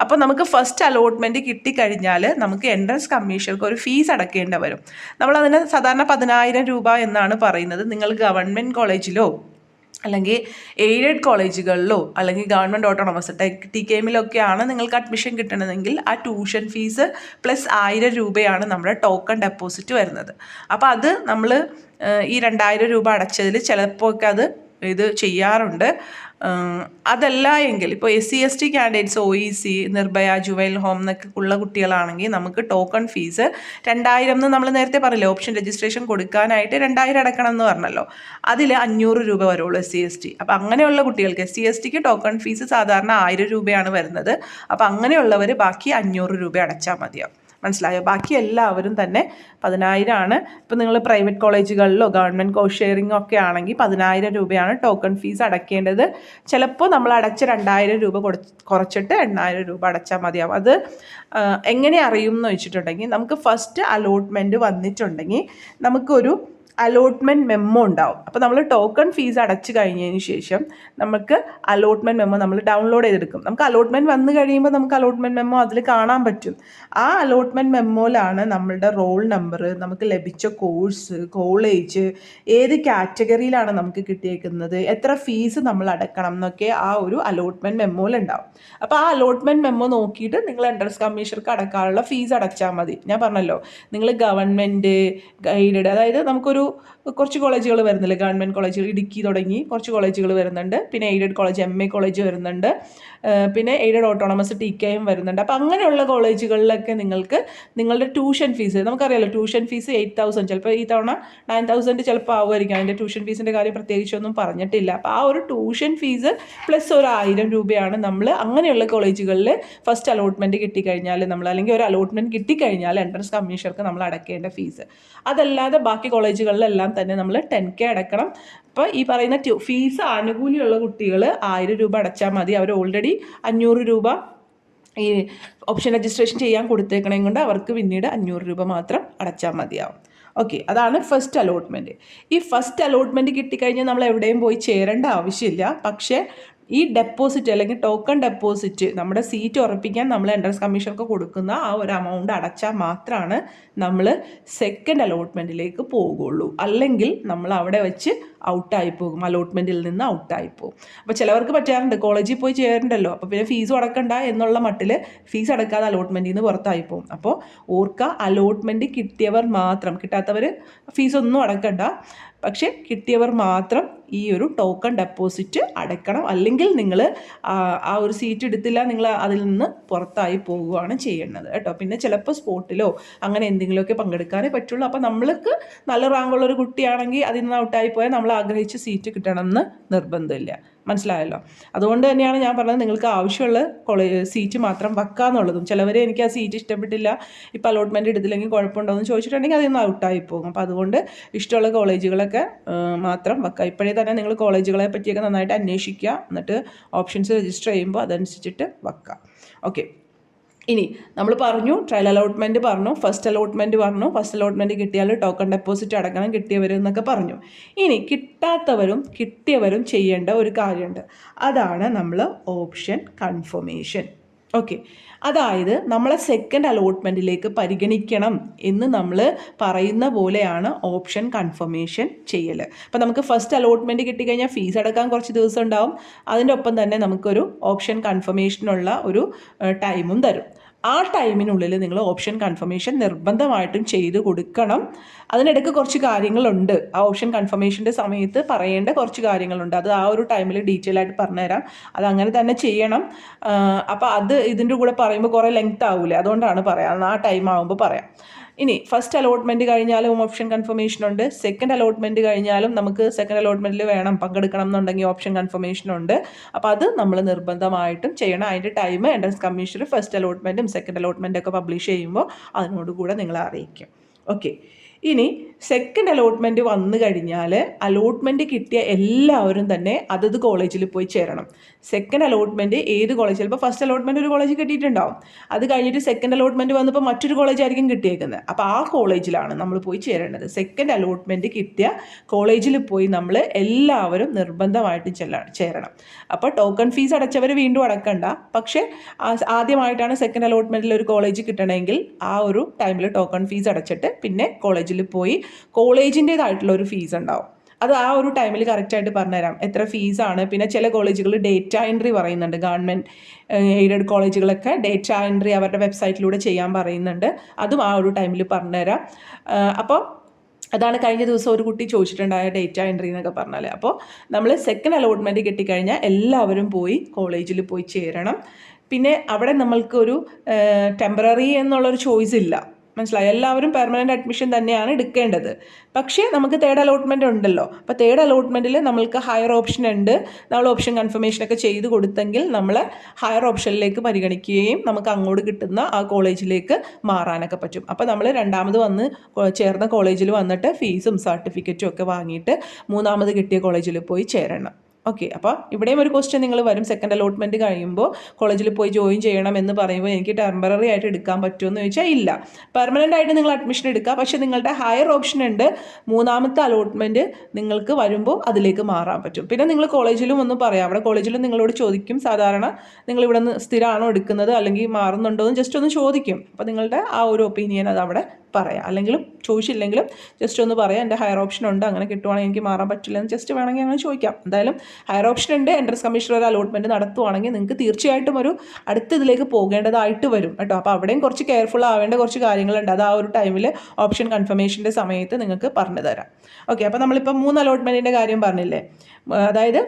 അപ്പോൾ നമുക്ക് ഫസ്റ്റ് അലോട്ട്മെൻറ്റ് കിട്ടിക്കഴിഞ്ഞാൽ നമുക്ക് എൻട്രൻസ് കമ്മീഷണർക്ക് ഒരു ഫീസ് അടക്കേണ്ടി വരും. നമ്മളതിന് സാധാരണ 10,000 രൂപ എന്നാണ് പറയുന്നത്. നിങ്ങൾ ഗവൺമെൻറ് കോളേജിലോ അല്ലെങ്കിൽ എയ്ഡഡ് കോളേജുകളിലോ അല്ലെങ്കിൽ ഗവൺമെൻറ് ഓട്ടോണമസ് TKMലൊക്കെയാണ് നിങ്ങൾക്ക് അഡ്മിഷൻ കിട്ടണമെങ്കിൽ ആ ട്യൂഷൻ ഫീസ് പ്ലസ് 1000 രൂപയാണ് നമ്മുടെ ടോക്കൺ ഡെപ്പോസിറ്റ് വരുന്നത്. അപ്പോൾ അത് നമ്മൾ ഈ 2000 രൂപ അടച്ചതിൽ ചിലപ്പോൾ ഒക്കെ അത് ഇത് ചെയ്യാറുണ്ട്. അതല്ല എങ്കിൽ ഇപ്പോൾ SC/ST candidates OEC Nirbhaya juvenile home എന്നൊക്കെ ഉള്ള കുട്ടികളാണെങ്കിൽ നമുക്ക് ടോക്കൺ ഫീസ് 2000 എന്ന് നമ്മൾ നേരത്തെ പറഞ്ഞില്ലേ, ഓപ്ഷൻ രജിസ്ട്രേഷൻ കൊടുക്കാനായിട്ട് 2000 അടക്കണം എന്ന് പറഞ്ഞല്ലോ, അതിൽ 500 രൂപ വരുള്ളൂ SC/ST. അപ്പോൾ അങ്ങനെയുള്ള കുട്ടികൾക്ക് SC/STക്ക് ടോക്കൺ ഫീസ് സാധാരണ 1000 രൂപയാണ് വരുന്നത്. അപ്പോൾ അങ്ങനെയുള്ളവർ ബാക്കി 500 രൂപ അടച്ചാൽ മതിയാവും. മനസ്സിലായോ? ബാക്കി എല്ലാവരും തന്നെ 10,000 ആണ്. ഇപ്പോൾ നിങ്ങൾ പ്രൈവറ്റ് കോളേജുകളിലോ ഗവൺമെൻറ് കോഴ്സ് ഷെയറിംഗ് ഒക്കെ ആണെങ്കിൽ 10,000 രൂപയാണ് ടോക്കൺ ഫീസ് അടയ്ക്കേണ്ടത്. ചിലപ്പോൾ നമ്മൾ അടച്ച 2000 രൂപ കുറച്ചിട്ട് 8,000 രൂപ അടച്ചാൽ മതിയാവും. അത് എങ്ങനെ അറിയും എന്ന് വെച്ചിട്ടുണ്ടെങ്കിൽ, നമുക്ക് ഫസ്റ്റ് അലോട്ട്മെൻറ്റ് വന്നിട്ടുണ്ടെങ്കിൽ നമുക്കൊരു അലോട്ട്മെൻറ്റ് മെമ്മോ ഉണ്ടാവും. അപ്പോൾ നമ്മൾ ടോക്കൺ ഫീസ് അടച്ചു കഴിഞ്ഞതിന് ശേഷം നമുക്ക് അലോട്ട്മെൻറ്റ് മെമ്മോ നമ്മൾ ഡൗൺലോഡ് ചെയ്തെടുക്കും. നമുക്ക് അലോട്ട്മെൻറ്റ് വന്നു കഴിയുമ്പോൾ നമുക്ക് അലോട്ട്മെൻറ്റ് മെമ്മോ അതിൽ കാണാൻ പറ്റും. ആ അലോട്ട്മെൻറ്റ് മെമ്മോയിലാണ് നമ്മളുടെ റോൾ നമ്പർ, നമുക്ക് ലഭിച്ച കോഴ്സ്, കോളേജ്, ഏത് കാറ്റഗറിയിലാണ് നമുക്ക് കിട്ടിയേക്കുന്നത്, എത്ര ഫീസ് നമ്മൾ അടക്കണം എന്നൊക്കെ ആ ഒരു അലോട്ട്മെൻറ്റ് മെമ്മോയിലുണ്ടാവും. അപ്പോൾ ആ അലോട്ട്മെൻറ്റ് മെമ്മോ നോക്കിയിട്ട് നിങ്ങൾ എൻട്രൻസ് കമ്മീഷണർക്ക് അടക്കാനുള്ള ഫീസ് അടച്ചാൽ മതി. ഞാൻ പറഞ്ഞല്ലോ, നിങ്ങൾ ഗവൺമെൻറ് ഗൈഡഡ്, അതായത് നമുക്കൊരു കുറച്ച് കോളേജുകൾ വരുന്നില്ല, ഗവൺമെൻറ് കോളേജുകൾ ഇടുക്കി തുടങ്ങി കുറച്ച് കോളേജുകൾ വരുന്നുണ്ട്, പിന്നെ എയ്ഡഡ് കോളേജ് MA കോളേജ് വരുന്നുണ്ട്, പിന്നെ എയ്ഡഡ് ഓട്ടോണമസ് TKM വരുന്നുണ്ട്. അപ്പോൾ അങ്ങനെയുള്ള കോളേജുകളിലൊക്കെ നിങ്ങൾക്ക് നിങ്ങളുടെ ട്യൂഷൻ ഫീസ്, നമുക്കറിയാലോ ട്യൂഷൻ ഫീസ് 8,000, ചിലപ്പോൾ ഈ തവണ 9,000 ചിലപ്പോൾ ആവുമായിരിക്കും. അതിൻ്റെ ട്യൂഷൻ ഫീസിൻ്റെ കാര്യം പ്രത്യേകിച്ചൊന്നും പറഞ്ഞിട്ടില്ല. അപ്പോൾ ആ ഒരു ട്യൂഷൻ ഫീസ് പ്ലസ് ഒരു 1000 രൂപയാണ് നമ്മൾ അങ്ങനെയുള്ള കോളേജുകളിൽ ഫസ്റ്റ് അലോട്ട്മെൻറ്റ് കിട്ടിക്കഴിഞ്ഞാൽ നമ്മൾ, അല്ലെങ്കിൽ ഒരു അലോട്ട്മെൻറ്റ് കിട്ടിക്കഴിഞ്ഞാൽ എൻട്രൻസ് കമ്മീഷണർക്ക് നമ്മൾ അടയ്ക്കേണ്ട ഫീസ്. അതല്ലാതെ ബാക്കി കോളേജുകളിലെല്ലാം തന്നെ നമ്മൾ 10K അടക്കണം. അപ്പോൾ ഈ പറയുന്ന ഫീസ് ആനുകൂല്യമുള്ള കുട്ടികൾ 1000 രൂപ അടച്ചാൽ മതി. അവർ ഓൾറെഡി 500 രൂപ ഈ ഓപ്ഷൻ രജിസ്ട്രേഷൻ ചെയ്യാൻ കൊടുത്തേക്കണേ കൊണ്ട് അവർക്ക് പിന്നീട് 500 രൂപ മാത്രം അടച്ചാൽ മതിയാവും. ഓക്കെ, അതാണ് ഫസ്റ്റ് അലോട്ട്മെൻറ്റ്. ഈ ഫസ്റ്റ് അലോട്ട്മെൻറ്റ് കിട്ടിക്കഴിഞ്ഞാൽ നമ്മൾ എവിടെയും പോയി ചേരേണ്ട ആവശ്യമില്ല. പക്ഷേ ഈ ഡെപ്പോസിറ്റ് അല്ലെങ്കിൽ ടോക്കൺ ഡെപ്പോസിറ്റ്, നമ്മുടെ സീറ്റ് ഉറപ്പിക്കാൻ നമ്മൾ എൻട്രൻസ് കമ്മീഷണർക്ക് കൊടുക്കുന്ന ആ ഒരു എമൗണ്ട് അടച്ചാൽ മാത്രമാണ് നമ്മൾ സെക്കൻഡ് അലോട്ട്മെൻറ്റിലേക്ക് പോകുള്ളൂ. അല്ലെങ്കിൽ നമ്മൾ അവിടെ വെച്ച് ഔട്ടായി പോകും, അലോട്ട്മെൻറ്റിൽ നിന്ന് ഔട്ടായി പോകും. അപ്പോൾ ചിലവർക്ക് പറ്റാറുണ്ട്, കോളേജിൽ പോയി ചേരണ്ടല്ലോ, അപ്പോൾ പിന്നെ ഫീസ് അടക്കണ്ട എന്നുള്ള മട്ടിൽ ഫീസ് അടക്കാതെ അലോട്ട്മെൻറ്റിൽ നിന്ന് പുറത്തായി പോകും. അപ്പോൾ ഓർക്കുക, അലോട്ട്മെൻറ്റ് കിട്ടിയവർ മാത്രം, കിട്ടാത്തവർ ഫീസൊന്നും അടക്കണ്ട, പക്ഷേ കിട്ടിയവർ മാത്രം ഈ ഒരു ടോക്കൺ ഡെപ്പോസിറ്റ് അടയ്ക്കണം. അല്ലെങ്കിൽ നിങ്ങൾ ആ ഒരു സീറ്റ് എടുത്തില്ല, നിങ്ങൾ അതിൽ നിന്ന് പുറത്തായി പോവുകയാണ് ചെയ്യേണ്ടത് കേട്ടോ. പിന്നെ ചിലപ്പോൾ സ്പോട്ടിലോ അങ്ങനെ എന്തെങ്കിലുമൊക്കെ പങ്കെടുക്കാനേ പറ്റുള്ളൂ. അപ്പോൾ നമ്മൾക്ക് നല്ല റാങ്കുള്ളൊരു കുട്ടിയാണെങ്കിൽ അതിൽ നിന്ന് ഔട്ടായി പോയാൽ നമ്മൾ ആഗ്രഹിച്ച സീറ്റ് കിട്ടണമെന്ന് നിർബന്ധമില്ല. മനസ്സിലായല്ലോ? അതുകൊണ്ട് തന്നെയാണ് ഞാൻ പറഞ്ഞത്, നിങ്ങൾക്ക് ആവശ്യമുള്ള സീറ്റ് മാത്രം വെക്കാന്നുള്ളതും. ചിലവർ എനിക്ക് ആ സീറ്റ് ഇഷ്ടപ്പെട്ടില്ല, ഇപ്പോൾ അലോട്ട്മെൻറ്റ് എടുത്തില്ലെങ്കിൽ കുഴപ്പമുണ്ടോ എന്ന് ചോദിച്ചിട്ടുണ്ടെങ്കിൽ അതിൽ നിന്ന് ഔട്ടായി പോകും. അപ്പോൾ അതുകൊണ്ട് ഇഷ്ടമുള്ള കോളേജുകളൊക്കെ മാത്രം വെക്കുക. ഇപ്പോഴേ തന്നെ നിങ്ങൾ കോളേജുകളെ പറ്റിയൊക്കെ നന്നായിട്ട് അന്വേഷിക്കുക, എന്നിട്ട് ഓപ്ഷൻസ് രജിസ്റ്റർ ചെയ്യുമ്പോൾ അതനുസരിച്ചിട്ട് വെക്കുക. ഓക്കെ, ഇനി നമ്മൾ പറഞ്ഞു ട്രയൽ അലോട്ട്മെൻറ്റ് പറഞ്ഞു, ഫസ്റ്റ് അലോട്ട്മെൻറ്റ് പറഞ്ഞു. ഫസ്റ്റ് അലോട്ട്മെൻറ്റ് കിട്ടിയാൽ ടോക്കൺ ഡെപ്പോസിറ്റ് അടക്കണം, കിട്ടിയവർ എന്നൊക്കെ പറഞ്ഞു. ഇനി കിട്ടാത്തവരും കിട്ടിയവരും ചെയ്യേണ്ട ഒരു കാര്യമുണ്ട്, അതാണ് നമ്മൾ ഓപ്ഷൻ കൺഫർമേഷൻ. ഓക്കെ, അതായത് നമ്മളെ സെക്കൻഡ് അലോട്ട്മെൻറ്റിലേക്ക് പരിഗണിക്കണം എന്ന് നമ്മൾ പറയുന്ന പോലെയാണ് ഓപ്ഷൻ കൺഫർമേഷൻ ചെയ്യൽ. അപ്പോൾ നമുക്ക് ഫസ്റ്റ് അലോട്ട്മെൻറ്റ് കിട്ടിക്കഴിഞ്ഞാൽ ഫീസ് അടക്കാൻ കുറച്ച് ദിവസം ഉണ്ടാവും. അതിൻ്റെ ഒപ്പം തന്നെ നമുക്കൊരു ഓപ്ഷൻ കൺഫർമേഷനുള്ള ഒരു ടൈമും തരും. ആ ടൈമിനുള്ളിൽ നിങ്ങൾ ഓപ്ഷൻ കൺഫർമേഷൻ നിർബന്ധമായിട്ടും ചെയ്ത് കൊടുക്കണം. അതിനിടയ്ക്ക് കുറച്ച് കാര്യങ്ങളുണ്ട്, ആ ഓപ്ഷൻ കൺഫർമേഷൻ്റെ സമയത്ത് പറയേണ്ട കുറച്ച് കാര്യങ്ങളുണ്ട്. അത് ആ ഒരു ടൈമിൽ ഡീറ്റെയിൽ ആയിട്ട് പറഞ്ഞുതരാം. അത് അങ്ങനെ തന്നെ ചെയ്യണം. അപ്പോൾ അത് ഇതിൻ്റെ കൂടെ പറയുമ്പോൾ കുറേ ലെങ്ത് ആവില്ലേ, അതുകൊണ്ടാണ് പറയാം, ആ ടൈം ആകുമ്പോൾ പറയാം. ഇനി ഫസ്റ്റ് അലോട്ട്മെൻറ്റ് കഴിഞ്ഞാലും ഓപ്ഷൻ കൺഫർമേഷൻ ഉണ്ട്. സെക്കൻഡ് അലോട്ട്മെൻറ്റ് കഴിഞ്ഞാലും നമുക്ക് സെക്കൻഡ് അലോട്ട്മെൻറ്റിൽ വേണം പങ്കെടുക്കണം എന്നുണ്ടെങ്കിൽ ഓപ്ഷൻ കൺഫർമേഷൻ ഉണ്ട്. അപ്പോൾ അത് നമ്മൾ നിർബന്ധമായിട്ടും ചെയ്യണം. അതിൻ്റെ ടൈം എൻട്രൻസ് കമ്മീഷണർ ഫസ്റ്റ് അലോട്ട്മെൻറ്റും സെക്കൻഡ് അലോട്ട്മെൻറ്റൊക്കെ പബ്ലിഷ് ചെയ്യുമ്പോൾ അതിനോടുകൂടെ നിങ്ങളെ അറിയിക്കും. ഓക്കെ, ഇനി സെക്കൻഡ് അലോട്ട്മെൻറ്റ് വന്നു കഴിഞ്ഞാൽ അലോട്ട്മെൻറ്റ് കിട്ടിയ എല്ലാവരും തന്നെ അതത് കോളേജിൽ പോയി ചേരണം. സെക്കൻഡ് അലോട്ട്മെൻറ്റ് ഏത് കോളേജ്, ചിലപ്പോൾ ഫസ്റ്റ് അലോട്ട്മെൻറ്റ് ഒരു കോളേജ് കിട്ടിയിട്ടുണ്ടാവും, അത് കഴിഞ്ഞിട്ട് സെക്കൻഡ് അലോട്ട്മെൻറ്റ് വന്നപ്പോൾ മറ്റൊരു കോളേജായിരിക്കും കിട്ടിയേക്കുന്നത്. അപ്പോൾ ആ കോളേജിലാണ് നമ്മൾ പോയി ചേരേണ്ടത്. സെക്കൻഡ് അലോട്ട്മെൻറ്റ് കിട്ടിയ കോളേജിൽ പോയി നമ്മൾ എല്ലാവരും നിർബന്ധമായിട്ടും ചേരണം. അപ്പോൾ ടോക്കൺ ഫീസ് അടച്ചവർ വീണ്ടും അടക്കണ്ട, പക്ഷേ ആദ്യമായിട്ടാണ് സെക്കൻഡ് അലോട്ട്മെൻറ്റിൽ ഒരു കോളേജ് കിട്ടണമെങ്കിൽ ആ ഒരു ടൈമിൽ ടോക്കൺ ഫീസ് അടച്ചിട്ട് പിന്നെ കോളേജിൽ പോയി കോളേജിൻ്റേതായിട്ടുള്ള ഒരു ഫീസ് ഉണ്ടാവും. അത് ആ ഒരു ടൈമിൽ കറക്റ്റായിട്ട് പറഞ്ഞുതരാം എത്ര ഫീസാണ്. പിന്നെ ചില കോളേജുകൾ ഡേറ്റ എൻട്രി പറയുന്നുണ്ട്. ഗവൺമെൻറ് എയ്ഡഡ് കോളേജുകളൊക്കെ ഡേറ്റ എൻട്രി അവരുടെ വെബ്സൈറ്റിലൂടെ ചെയ്യാൻ പറയുന്നുണ്ട്. അതും ആ ഒരു ടൈമിൽ പറഞ്ഞുതരാം. അപ്പോൾ അതാണ് കഴിഞ്ഞ ദിവസം ഒരു കുട്ടി ചോദിച്ചിട്ടുണ്ടായ ഡേറ്റ എൻട്രി എന്നൊക്കെ പറഞ്ഞാൽ. അപ്പോൾ നമ്മൾ സെക്കൻഡ് അലോട്ട്മെൻറ്റ് കിട്ടിക്കഴിഞ്ഞാൽ എല്ലാവരും പോയി കോളേജിൽ പോയി ചേരണം. പിന്നെ അവിടെ നമ്മൾക്കൊരു ടെമ്പററി എന്നുള്ളൊരു ചോയ്സ് ഇല്ല, മനസ്സിലായി. എല്ലാവരും പെർമനൻറ്റ് അഡ്മിഷൻ തന്നെയാണ് എടുക്കേണ്ടത്. പക്ഷേ നമുക്ക് തേർഡ് അലോട്ട്മെൻറ്റ് ഉണ്ടല്ലോ. അപ്പോൾ തേർഡ് അലോട്ട്മെൻറ്റിൽ നമ്മൾക്ക് ഹയർ ഓപ്ഷൻ ഉണ്ട്. നമ്മൾ ഓപ്ഷൻ കൺഫർമേഷനൊക്കെ ചെയ്ത് കൊടുത്തെങ്കിൽ നമ്മൾ ഹയർ ഓപ്ഷനിലേക്ക് പരിഗണിക്കുകയും നമുക്ക് അങ്ങോട്ട് കിട്ടുന്ന ആ കോളേജിലേക്ക് മാറാനൊക്കെ പറ്റും. അപ്പോൾ നമ്മൾ രണ്ടാമത് വന്ന് ചേർന്ന കോളേജിൽ വന്നിട്ട് ഫീസും സർട്ടിഫിക്കറ്റും ഒക്കെ വാങ്ങിയിട്ട് മൂന്നാമത് കിട്ടിയ കോളേജിൽ പോയി ചേരണം. ഓക്കെ. അപ്പോൾ ഇവിടെയും ഒരു ക്വസ്റ്റ്യൻ നിങ്ങൾ വരും. സെക്കൻഡ് അലോട്ട്മെൻറ്റ് കഴിയുമ്പോൾ കോളേജിൽ പോയി ജോയിൻ ചെയ്യണം എന്ന് പറയുമ്പോൾ എനിക്ക് ടെമ്പററി ആയിട്ട് എടുക്കാൻ പറ്റുമെന്ന് ചോദിച്ചാൽ ഇല്ല. പെർമനൻ്റ് ആയിട്ട് നിങ്ങൾ അഡ്മിഷൻ എടുക്കുക. പക്ഷേ നിങ്ങളുടെ ഹയർ ഓപ്ഷൻ ഉണ്ട്. മൂന്നാമത്തെ അലോട്ട്മെൻറ്റ് നിങ്ങൾക്ക് വരുമ്പോൾ അതിലേക്ക് മാറാൻ പറ്റും. പിന്നെ നിങ്ങൾ കോളേജിലും ഒന്ന് പറയാം. അവിടെ കോളേജിലും നിങ്ങളോട് ചോദിക്കും, സാധാരണ നിങ്ങൾ ഇവിടെ നിന്ന് സ്ഥിരമാണോ എടുക്കുന്നത് അല്ലെങ്കിൽ മാറുന്നുണ്ടോ എന്ന് ജസ്റ്റ് ഒന്ന് ചോദിക്കും. അപ്പോൾ നിങ്ങളുടെ ആ ഒരു ഒപ്പീനിയൻ അത് അവിടെ പറയാം. അല്ലെങ്കിലും ചോദിച്ചില്ലെങ്കിലും ജസ്റ്റ് ഒന്ന് പറയാം, എൻ്റെ ഹയർ ഓപ്ഷൻ ഉണ്ട്, അങ്ങനെ കിട്ടുവാണെങ്കിൽ എനിക്ക് മാറാൻ പറ്റില്ല എന്ന് ജസ്റ്റ് വേണമെങ്കിൽ അങ്ങനെ ചോദിക്കാം. എന്തായാലും ഹയർ ഓപ്ഷൻ ഉണ്ട്. എൻട്രൻസ് കമ്മീഷണർ ഒരു അലോട്ട്മെൻറ്റ് നടത്തുവാണെങ്കിൽ നിങ്ങൾക്ക് തീർച്ചയായിട്ടും ഒരു അടുത്ത ഇതിലേക്ക് പോകേണ്ടതായിട്ട് വരും കേട്ടോ. അപ്പോൾ അവിടെയും കുറച്ച് കെയർഫുൾ ആവേണ്ട കുറച്ച് കാര്യങ്ങളുണ്ട്. അത് ആ ഒരു ടൈമിൽ ഓപ്ഷൻ കൺഫർമേഷൻ്റെ സമയത്ത് നിങ്ങൾക്ക് പറഞ്ഞു തരാം. ഓക്കെ. അപ്പോൾ നമ്മളിപ്പോൾ 3 അലോട്ട്മെൻറ്റിൻ്റെ കാര്യം പറഞ്ഞില്ലേ. അതായത്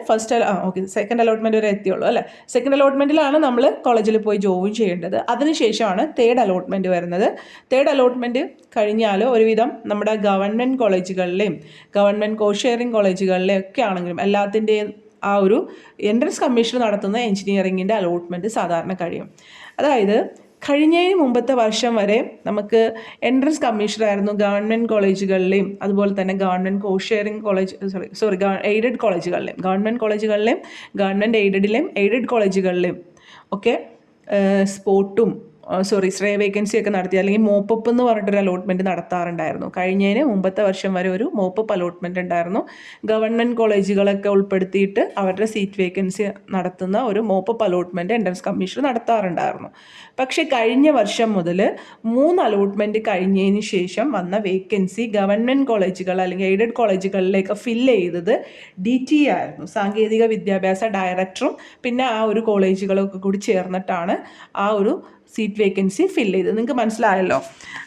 ഓക്കെ, സെക്കൻഡ് അലോട്ട്മെൻറ്റ് വരെ എത്തിയുള്ളൂ അല്ലേ. സെക്കൻഡ് അലോട്ട്മെൻറ്റിലാണ് നമ്മൾ കോളേജിൽ പോയി ജോയിൻ ചെയ്യേണ്ടത്. അതിനുശേഷമാണ് തേർഡ് അലോട്ട്മെൻറ്റ് വരുന്നത്. തേർഡ് അലോട്ട്മെൻറ്റ് കഴിഞ്ഞാൽ ഒരുവിധം നമ്മുടെ ഗവൺമെൻറ് കോളേജുകളിലെയും ഗവൺമെൻറ് കോ ഷെയറിംഗ് കോളേജുകളിലെയും ഒക്കെ ആണെങ്കിലും എല്ലാത്തിൻ്റെയും ആ ഒരു എൻട്രൻസ് കമ്മീഷൻ നടത്തുന്ന എഞ്ചിനീയറിങ്ങിൻ്റെ അലോട്ട്മെൻറ്റ് സാധാരണ കഴിയും. അതായത് കഴിഞ്ഞതിന് മുമ്പത്തെ വർഷം വരെ നമുക്ക് എൻട്രൻസ് കമ്മീഷണറായിരുന്നു ഗവൺമെൻറ് കോളേജുകളിലെയും അതുപോലെ തന്നെ ഗവൺമെൻറ് കോ ഷെയറിംഗ് കോളേജ് എയ്ഡഡ് കോളേജുകളിലെയും ഗവൺമെൻറ് കോളേജുകളിലെയും ഗവൺമെൻറ് എയ്ഡഡ് കോളേജുകളിലെയും ഒക്കെ സ്പോട്ടും സ്ട്രേ വേക്കൻസി ഒക്കെ നടത്തി അല്ലെങ്കിൽ മോപ്പപ്പ് എന്ന് പറഞ്ഞിട്ടൊരു അലോട്ട്മെൻറ്റ് നടത്താറുണ്ടായിരുന്നു. കഴിഞ്ഞതിന് മുമ്പത്തെ വർഷം വരെ ഒരു മോപ്പപ്പ് അലോട്ട്മെൻറ്റ് ഉണ്ടായിരുന്നു. ഗവൺമെൻറ് കോളേജുകളൊക്കെ ഉൾപ്പെടുത്തിയിട്ട് അവരുടെ സീറ്റ് വേക്കൻസി നടത്തുന്ന ഒരു മോപ്പപ്പ് അലോട്ട്മെൻറ്റ് എൻട്രൻസ് കമ്മീഷൻ നടത്താറുണ്ടായിരുന്നു. പക്ഷേ കഴിഞ്ഞ വർഷം മുതൽ 3 അലോട്ട്മെൻറ്റ് കഴിഞ്ഞതിന് ശേഷം വന്ന വേക്കൻസി ഗവൺമെൻറ് കോളേജുകൾ അല്ലെങ്കിൽ എയ്ഡഡ് കോളേജുകളിലേക്ക് ഫില്ല് ചെയ്തത് DT ആയിരുന്നു. സാങ്കേതിക വിദ്യാഭ്യാസ ഡയറക്ടറും പിന്നെ ആ ഒരു കോളേജുകളൊക്കെ കൂടി ചേർന്നിട്ടാണ് ആ ഒരു സീറ്റ് വേക്കൻസി ഫില്ല് ചെയ്ത്. നിങ്ങൾക്ക് മനസ്സിലായല്ലോ.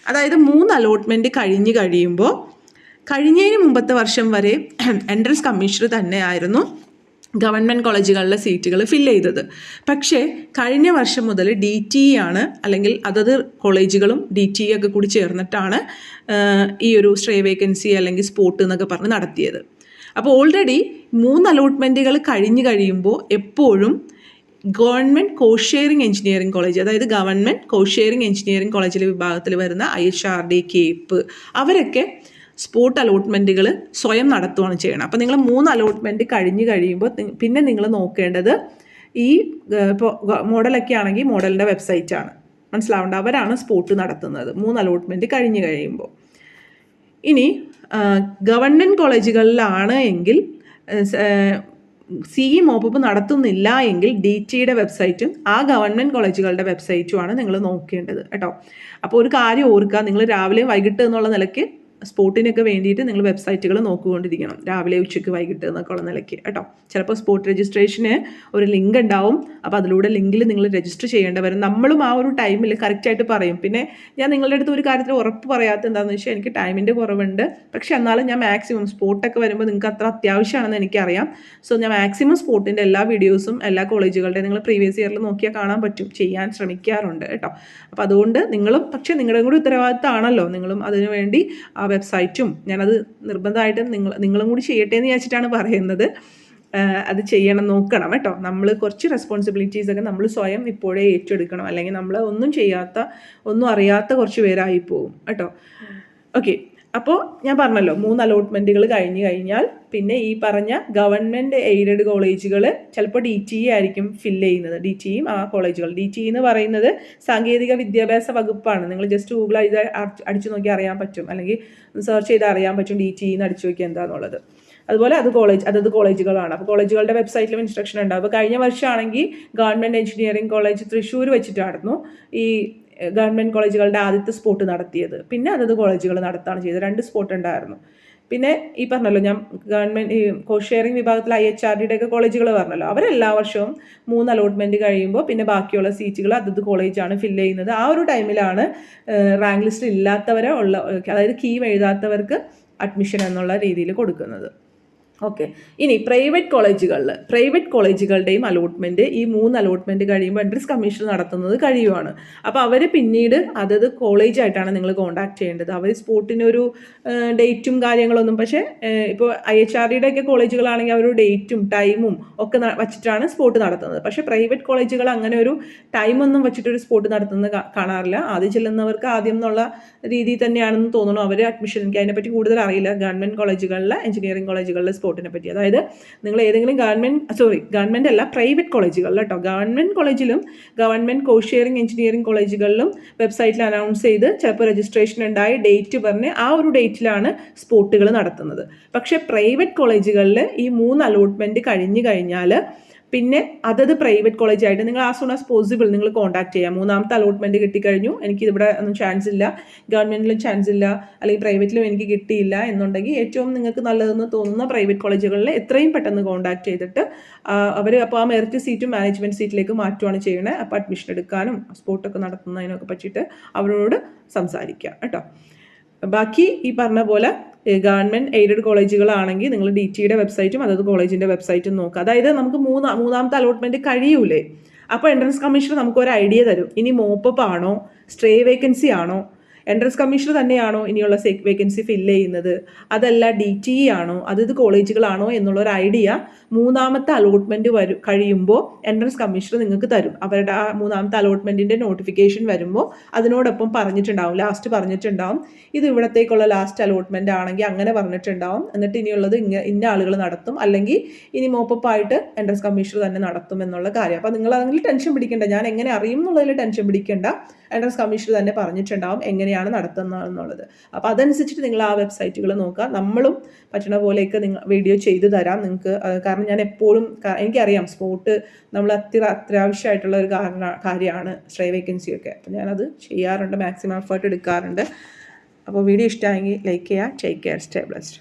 അതായത് 3 അലോട്ട്മെൻറ്റ് കഴിയുമ്പോൾ കഴിഞ്ഞതിന് മുമ്പത്തെ വർഷം വരെ എൻട്രൻസ് കമ്മീഷണർ തന്നെയായിരുന്നു ഗവൺമെൻറ് കോളേജുകളിലെ സീറ്റുകൾ ഫില്ല് ചെയ്തത്. പക്ഷേ കഴിഞ്ഞ വർഷം മുതൽ DT ആണ്, അല്ലെങ്കിൽ അതത് കോളേജുകളും DT ഒക്കെ കൂടി ചേർന്നിട്ടാണ് ഈ ഒരു സ്ട്രേ വേക്കൻസി അല്ലെങ്കിൽ സ്പോട്ട് എന്നൊക്കെ പറഞ്ഞ് നടത്തിയത്. അപ്പോൾ ഓൾറെഡി 3 അലോട്ട്മെൻറ്റുകൾ കഴിയുമ്പോൾ എപ്പോഴും ഗവൺമെൻറ് കോ ഷെയറിംഗ് എഞ്ചിനീയറിംഗ് കോളേജ്, അതായത് ഗവൺമെൻറ് കോ ഷെയറിംഗ് എഞ്ചിനീയറിംഗ് കോളേജിലെ വിഭാഗത്തിൽ വരുന്ന IHRD, കേപ്പ് അവരൊക്കെ സ്പോട്ട് അലോട്ട്മെൻറ്റുകൾ സ്വയം നടത്തുകയാണ് ചെയ്യണം. അപ്പോൾ നിങ്ങൾ 3 അലോട്ട്മെൻറ്റ് കഴിയുമ്പോൾ പിന്നെ നിങ്ങൾ നോക്കേണ്ടത് ഈ ഇപ്പോൾ മോഡലൊക്കെ ആണെങ്കിൽ മോഡലിൻ്റെ വെബ്സൈറ്റാണ്, മനസ്സിലാവേണ്ട. അവരാണ് സ്പോട്ട് നടത്തുന്നത് 3 അലോട്ട്മെൻറ്റ് കഴിയുമ്പോൾ. ഇനി ഗവൺമെൻറ് കോളേജുകളിലാണ് എങ്കിൽ CE മോപ്പപ്പ് നടത്തുന്നില്ല എങ്കിൽ DTയുടെ വെബ്സൈറ്റും ആ ഗവൺമെൻറ് കോളേജുകളുടെ വെബ്സൈറ്റുമാണ് നിങ്ങൾ നോക്കേണ്ടത് കേട്ടോ. അപ്പോൾ ഒരു കാര്യം ഓർക്കുക, നിങ്ങൾ രാവിലെയും വൈകിട്ട് എന്നുള്ള നിലയ്ക്ക് സ്പോട്ടിനൊക്കെ വേണ്ടിയിട്ട് നിങ്ങൾ വെബ്സൈറ്റുകൾ നോക്കിക്കൊണ്ടിരിക്കണം, രാവിലെ ഉച്ചയ്ക്ക് വൈകിട്ട് എന്നൊക്കെ ഉള്ള നിലയ്ക്ക് കേട്ടോ. ചിലപ്പോൾ സ്പോട്ട് രജിസ്ട്രേഷന് ഒരു ലിങ്ക് ഉണ്ടാവും. അപ്പോൾ അതിലൂടെ ലിങ്കിൽ നിങ്ങൾ രജിസ്റ്റർ ചെയ്യേണ്ടി വരും. നമ്മളും ആ ഒരു ടൈമിൽ കറക്റ്റായിട്ട് പറയും. പിന്നെ ഞാൻ നിങ്ങളുടെ അടുത്ത് ഒരു കാര്യത്തിൽ ഉറപ്പ് പറയാത്ത എന്താണെന്ന് വെച്ചാൽ എനിക്ക് ടൈമിൻ്റെ കുറവുണ്ട്. പക്ഷേ എന്നാലും ഞാൻ മാക്സിമം സ്പോട്ടൊക്കെ വരുമ്പോൾ നിങ്ങൾക്ക് അത്ര അത്യാവശ്യമാണെന്ന് എനിക്കറിയാം. സോ ഞാൻ മാക്സിമം സ്പോട്ടിൻ്റെ എല്ലാ വീഡിയോസും എല്ലാ കോളേജുകളുടെ നിങ്ങൾ പ്രീവിയസ് ഇയറിൽ നോക്കിയാൽ കാണാൻ പറ്റും, ചെയ്യാൻ ശ്രമിക്കാറുണ്ട് കേട്ടോ. അപ്പോൾ അതുകൊണ്ട് നിങ്ങളും, പക്ഷേ നിങ്ങളുടെ കൂടി ഉത്തരവാദിത്തമാണല്ലോ, നിങ്ങളും അതിനു വേണ്ടി ആ വെബ്സൈറ്റും ഞാനത് നിർബന്ധമായിട്ടും നിങ്ങളും കൂടി ചെയ്യട്ടെ എന്ന് വിചാരിച്ചിട്ടാണ് പറയുന്നത്. അത് ചെയ്യണം, നോക്കണം കേട്ടോ. നമ്മൾ കുറച്ച് റെസ്പോൺസിബിലിറ്റീസൊക്കെ നമ്മൾ സ്വയം ഇപ്പോഴേ ഏറ്റെടുക്കണം. അല്ലെങ്കിൽ നമ്മൾ ഒന്നും അറിയാത്ത കുറച്ച് പേരായി പോകും കേട്ടോ. ഓക്കെ. അപ്പോൾ ഞാൻ പറഞ്ഞല്ലോ 3 അലോട്ട്മെൻറ്റുകൾ കഴിഞ്ഞാൽ പിന്നെ ഈ പറഞ്ഞ ഗവൺമെൻറ് എയ്ഡഡ് കോളേജുകൾ ചിലപ്പോൾ DTE ആയിരിക്കും ഫില്ല് ചെയ്യുന്നത്. DTEയും ആ കോളേജുകൾ, DTE എന്ന് പറയുന്നത് സാങ്കേതിക വിദ്യാഭ്യാസ വകുപ്പാണ്. നിങ്ങൾ ജസ്റ്റ് ഗൂഗിൾ അടിച്ചു നോക്കി അറിയാൻ പറ്റും, അല്ലെങ്കിൽ സെർച്ച് ചെയ്താൽ അറിയാൻ പറ്റും DTE എന്ന് അടിച്ചു നോക്കിയാൽ എന്താണെന്നുള്ളത്. അതുപോലെ അതത് കോളേജുകളാണ്. അപ്പോൾ കോളേജുകളുടെ വെബ്സൈറ്റിലും ഇൻസ്ട്രക്ഷൻ ഉണ്ടാവും. അപ്പോൾ കഴിഞ്ഞ വർഷമാണെങ്കിൽ ഗവൺമെൻറ് എഞ്ചിനീയറിംഗ് കോളേജ് തൃശ്ശൂർ വെച്ചിട്ടായിരുന്നു ഈ ഗവൺമെൻറ് കോളേജുകളുടെ ആദ്യത്തെ സ്പോട്ട് നടത്തിയത്. പിന്നെ അതത് കോളേജുകൾ നടത്തുകയാണ് ചെയ്തത്. 2 സ്പോട്ട് ഉണ്ടായിരുന്നു. പിന്നെ ഈ പറഞ്ഞല്ലോ ഞാൻ ഗവൺമെൻറ് ഈ കോസ്റ്റ് ഷെയറിംഗ് വിഭാഗത്തിൽ IHRDയുടെ ഒക്കെ കോളേജുകൾ പറഞ്ഞല്ലോ, അവരെല്ലാ വർഷവും 3 അലോട്ട്മെൻറ്റ് കഴിയുമ്പോൾ പിന്നെ ബാക്കിയുള്ള സീറ്റുകൾ അതത് കോളേജാണ് ഫില്ല് ചെയ്യുന്നത്. ആ ഒരു ടൈമിലാണ് റാങ്ക് ലിസ്റ്റിൽ ഇല്ലാത്തവരെ അതായത് കീം എഴുതാത്തവർക്ക് അഡ്മിഷൻ എന്നുള്ള രീതിയിൽ കൊടുക്കുന്നത്. ഓക്കെ, ഇനി പ്രൈവറ്റ് കോളേജുകളുടെയും അലോട്ട്മെൻറ്റ് ഈ 3 അലോട്ട്മെൻറ്റ് കഴിയുമ്പോൾ എൻട്രൻസ് കമ്മീഷൻ നടത്തുന്നത് കഴിയുവാണ്. അപ്പോൾ അവർ പിന്നീട് അതത് കോളേജായിട്ടാണ് നിങ്ങൾ കോൺടാക്ട് ചെയ്യേണ്ടത്. അവർ സ്പോട്ടിനൊരു ഡേറ്റും കാര്യങ്ങളൊന്നും, പക്ഷേ ഇപ്പോൾ IHRDയുടെ ഒക്കെ കോളേജുകളാണെങ്കിൽ അവർ ഡേറ്റും ടൈമും ഒക്കെ വച്ചിട്ടാണ് സ്പോട്ട് നടത്തുന്നത്. പക്ഷേ പ്രൈവറ്റ് കോളേജുകൾ അങ്ങനെ ഒരു ടൈമൊന്നും വെച്ചിട്ടൊരു സ്പോട്ട് നടത്തുന്നത് കാണാറില്ല. ആദ്യം ചെല്ലുന്നവർക്ക് ആദ്യം എന്നുള്ള രീതിയിൽ തന്നെയാണെന്ന് തോന്നുന്നു അവർ അഡ്മിഷൻ. എനിക്ക് അതിനെപ്പറ്റി കൂടുതൽ അറിയില്ല ഗവൺമെൻറ് കോളേജുകളിലെ എഞ്ചിനീയറിംഗ് കോളേജുകളിലെ സ്പോട്ടിനെ പറ്റി. അതായത് നിങ്ങൾ ഏതെങ്കിലും ഗവൺമെൻറ് അല്ല പ്രൈവറ്റ് കോളേജുകളിൽ കേട്ടോ, ഗവൺമെൻറ് കോളേജിലും ഗവൺമെൻറ് കോസ്റ്റ് ഷെയറിംഗ് എഞ്ചിനീയറിംഗ് കോളേജുകളിലും വെബ്സൈറ്റിൽ അനൗൺസ് ചെയ്ത് ചിലപ്പോൾ രജിസ്ട്രേഷൻ ഉണ്ടായി ഡേറ്റ് പറഞ്ഞ് ആ ഒരു ഡേറ്റിലാണ് സ്പോട്ടുകൾ നടത്തുന്നത്. പക്ഷേ പ്രൈവറ്റ് കോളേജുകളിൽ ഈ 3 അലോട്ട്മെൻറ്റ് കഴിഞ്ഞ് കഴിഞ്ഞാൽ പിന്നെ അതത് പ്രൈവറ്റ് കോളേജായിട്ട് നിങ്ങൾ ആസ് സൂൺ ആസ് പോസിബിൾ നിങ്ങൾ കോൺടാക്ട് ചെയ്യാം. 3ാമത്തെ അലോട്ട്മെൻറ്റ് കിട്ടിക്കഴിഞ്ഞു, എനിക്ക് ഇവിടെ ഒന്നും ചാൻസ് ഇല്ല, ഗവൺമെൻറ്റിലും ചാൻസ് ഇല്ല, അല്ലെങ്കിൽ പ്രൈവറ്റിലും എനിക്ക് കിട്ടിയില്ല എന്നുണ്ടെങ്കിൽ ഏറ്റവും നിങ്ങൾക്ക് നല്ലതെന്ന് തോന്നുന്ന പ്രൈവറ്റ് കോളേജുകളിൽ എത്രയും പെട്ടെന്ന് കോൺടാക്ട് ചെയ്തിട്ട് അവർ അപ്പോൾ ആ മെറിറ്റ് സീറ്റും മാനേജ്മെൻറ്റ് സീറ്റിലേക്ക് മാറ്റുകയാണ് ചെയ്യണത്. അപ്പോൾ അഡ്മിഷൻ എടുക്കാനും സ്പോട്ടൊക്കെ നടത്തുന്നതിനൊക്കെ പറ്റിയിട്ട് അവരോട് സംസാരിക്കുക കേട്ടോ. ബാക്കി ഈ പറഞ്ഞ പോലെ ഗവൺമെൻറ് എയ്ഡഡ് കോളേജുകളാണെങ്കിൽ നിങ്ങൾ DTയുടെ വെബ്സൈറ്റും അതത് കോളേജിൻ്റെ വെബ്സൈറ്റും നോക്കുക. അതായത് നമുക്ക് മൂന്നാമത്തെ അലോട്ട്മെൻറ്റ് കഴിയൂലേ, അപ്പോൾ എൻട്രൻസ് കമ്മീഷണർ നമുക്കൊരു ഐഡിയ തരും. ഇനി മോപ്പപ്പ് ആണോ, സ്ട്രേ വേക്കൻസി ആണോ, എൻട്രൻസ് കമ്മീഷണർ തന്നെയാണോ ഇനിയുള്ള വേക്കൻസി ഫില്ല് ചെയ്യുന്നത്, അതല്ല DTE ആണോ, അതത് കോളേജുകളാണോ എന്നുള്ളൊരു ഐഡിയ 3ാമത്തെ അലോട്ട്മെൻറ്റ് കഴിയുമ്പോൾ എൻട്രൻസ് കമ്മീഷണർ നിങ്ങൾക്ക് തരും. അവരുടെ ആ 3ാമത്തെ അലോട്ട്മെൻറ്റിൻ്റെ നോട്ടിഫിക്കേഷൻ വരുമ്പോൾ അതിനോടൊപ്പം ലാസ്റ്റ് പറഞ്ഞിട്ടുണ്ടാവും ഇത് ഇവിടത്തേക്കുള്ള ലാസ്റ്റ് അലോട്ട്മെൻറ്റ് ആണെങ്കിൽ അങ്ങനെ പറഞ്ഞിട്ടുണ്ടാവും. എന്നിട്ട് ഇനിയുള്ളത് ഇന്ന ആളുകൾ നടത്തും, അല്ലെങ്കിൽ ഇനി മോപ്പപ്പായിട്ട് എൻട്രൻസ് കമ്മീഷണർ തന്നെ നടത്തും എന്നുള്ള കാര്യം. അപ്പോൾ നിങ്ങൾ അതിൽ ടെൻഷൻ പിടിക്കേണ്ട, ഞാൻ എങ്ങനെ അറിയും എന്നുള്ളതിൽ ടെൻഷൻ പിടിക്കേണ്ട. എൻട്രൻസ് കമ്മീഷണർ തന്നെ പറഞ്ഞിട്ടുണ്ടാവും എങ്ങനെയാണ് നടത്തുന്നത് എന്നുള്ളത്. അപ്പോൾ അതനുസരിച്ചിട്ട് നിങ്ങൾ ആ വെബ്സൈറ്റുകൾ നോക്കുക. നമ്മളും പറ്റുന്ന പോലെയൊക്കെ വീഡിയോ ചെയ്തു തരാം നിങ്ങൾക്ക്. കാരണം ഞാൻ എപ്പോഴും എനിക്കറിയാം സ്പോട്ട് നമ്മൾ അത്യാവശ്യമായിട്ടുള്ള ഒരു കാര്യമാണ് സ്ട്രേ വേക്കൻസിയൊക്കെ. അപ്പോൾ ഞാനത് ചെയ്യാറുണ്ട്, മാക്സിമം എഫേർട്ട് എടുക്കാറുണ്ട്. അപ്പോൾ വീഡിയോ ഇഷ്ടമായെങ്കിൽ ലൈക്ക് ചെയ്യുക. Take care, stay blessed.